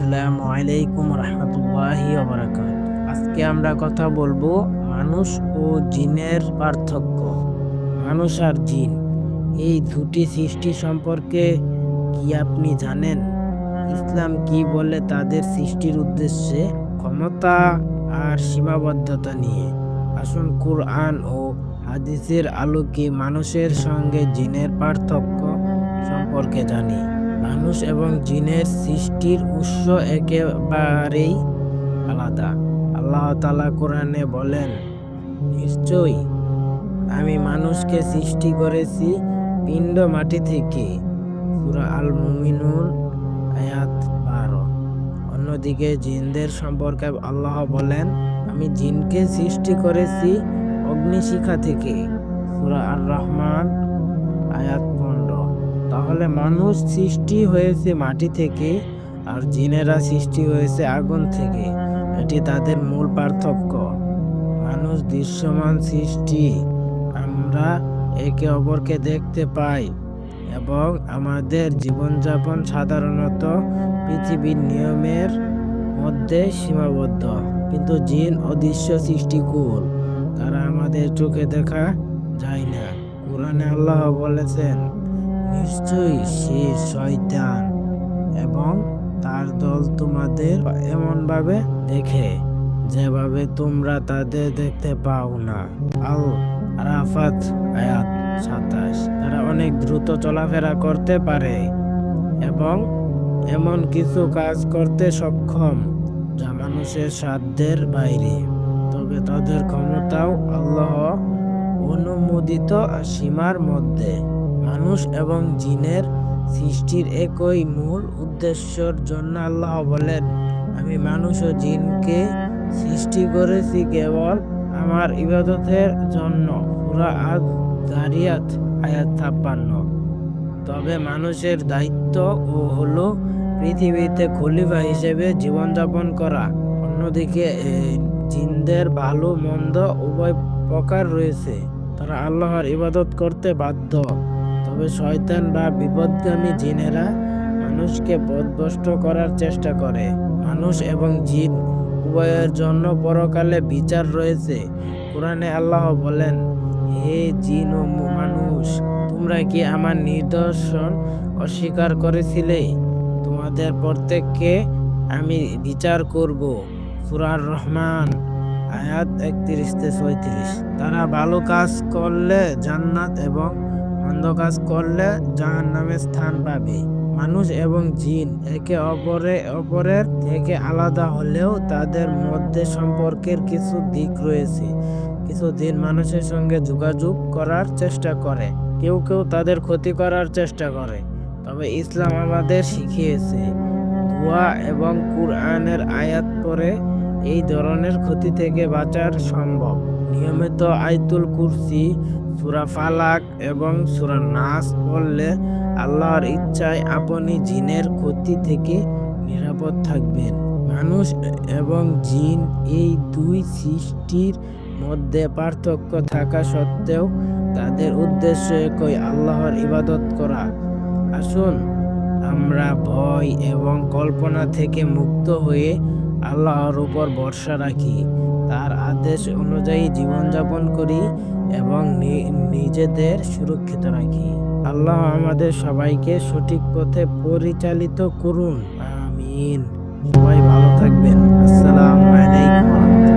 আসসালামু আলাইকুম রহমতুল্লাহি ওয়া বারাকাতুহু। আজকে আমরা কথা বলবো মানুষ ও জিনের পার্থক্য। মানুষ আর জিন এই দুটি সৃষ্টি সম্পর্কে কি আপনি জানেন? ইসলাম কি বলে তাদের সৃষ্টির উদ্দেশ্যে, ক্ষমতা আর সীমাবদ্ধতা নিয়ে? আসুন কুরআন ও হাদিসের আলোকে মানুষের সঙ্গে জিনের পার্থক্য সম্পর্কে জানি। মানুষ এবং জিনের সৃষ্টির উৎস একেবারেই আলাদা। আল্লাহ তাআলা কোরআনে বলেন, নিশ্চয়ই আমি মানুষকে সৃষ্টি করেছি পিণ্ড মাটি থেকে। সূরা আল মুমিনুন আয়াত 12। অন্যদিকে জিনদের সম্পর্কে আল্লাহ বলেন, আমি জিনকে সৃষ্টি করেছি অগ্নিশিখা থেকে। সূরা আর রহমান আয়াত 15। তাহলে মানুষ সৃষ্টি হয়েছে মাটি থেকে আর জিনেরা সৃষ্টি হয়েছে আগুন থেকে। এটি তাদের মূল পার্থক্য। মানুষ দৃশ্যমান সৃষ্টি, আমরা একে অপরকে দেখতে পাই এবং আমাদের জীবনযাপন সাধারণত পৃথিবীর নিয়মের মধ্যে সীমাবদ্ধ। কিন্তু জিন অদৃশ্য সৃষ্টিকুল, তারা আমাদের চোখে দেখা যায় না। কোরআনে আল্লাহ বলেছেন, নিশ্চয়ই সে শয়তান এবং তার দল তোমাদের এমনভাবে দেখে যেভাবে তোমরা তাদের দেখতে পাও না। আল আরাফাত আয়াত 27। তারা অনেক দ্রুত চলাফেরা করতে পারে এবং এমন কিছু কাজ করতে সক্ষম যা মানুষের সাধ্যের বাইরে। তবে তাদের ক্ষমতাও আল্লাহ অনুমোদিত সীমার মধ্যে। মানুষ এবং জিনের সৃষ্টির একই মূল উদ্দেশ্যের জন্য আল্লাহ বলেন, আমি মানুষ ও জিনকে সৃষ্টি করেছি কেবল আমার ইবাদতের জন্য। সূরা আয-যারিয়াত আয়াত ৫৬। তবে মানুষের দায়িত্ব হলো পৃথিবীতে খলিফা হিসেবে জীবনযাপন করা। অন্যদিকে জিনদের ভালো মন্দ উভয় প্রকার রয়েছে। তারা আল্লাহর ইবাদত করতে বাধ্য। তবে শয়তান বা বিপথগামী জিনেরা মানুষকে পথভ্রষ্ট করার চেষ্টা করে। মানুষ এবং জিন উভয়ের জন্য পরকালে বিচার রয়েছে। কোরআনে আল্লাহ বলেন, হে জিন ও মানুষ, তোমরা কি আমার নিদর্শন অস্বীকার করেছিলে? তোমাদের প্রত্যেককে আমি বিচার করব। সূরা আর রহমান আয়াত ৩১-৩৬। তারা ভালো কাজ করলে জান্নাত এবং মন্দ কাজ করলে জাহান্নামে স্থান পাবে। মানুষ এবং জিন একে অপরের থেকে আলাদা হলেও তাদের মধ্যে সম্পর্কের কিছু দিক রয়েছে। কিছু জিন মানুষের সঙ্গে যোগাযোগ করার চেষ্টা করে, কেউ কেউ তাদের ক্ষতি করার চেষ্টা করে। তবে ইসলাম আমাদের শিখিয়েছে দোয়া এবং কুরআনের আয়াত পড়ে এই ধরনের ক্ষতি থেকে বাঁচার সম্ভব। নিয়মিত আয়াতুল কুরসি, সূরা ফালাক এবং সূরা নাস পড়লে আল্লাহর ইচ্ছায় আপনি জিনের ক্ষতি থেকে নিরাপদ থাকবেন। মানুষ এবং জিন এই দুই সৃষ্টির মধ্যে পার্থক্য থাকা সত্ত্বেও তাদের উদ্দেশ্য একই, আল্লাহর ইবাদত করা। আসুন আমরা ভয় এবং কল্পনা থেকে মুক্ত হয়ে আল্লাহর উপর ভরসা রাখি, তার আদেশ অনুযায়ী জীবনযাপন করি এবং নিজেদের সুরক্ষিত রাখি। আল্লাহ আমাদের সবাইকে সঠিক পথে পরিচালিত করুন। আমিন। সবাই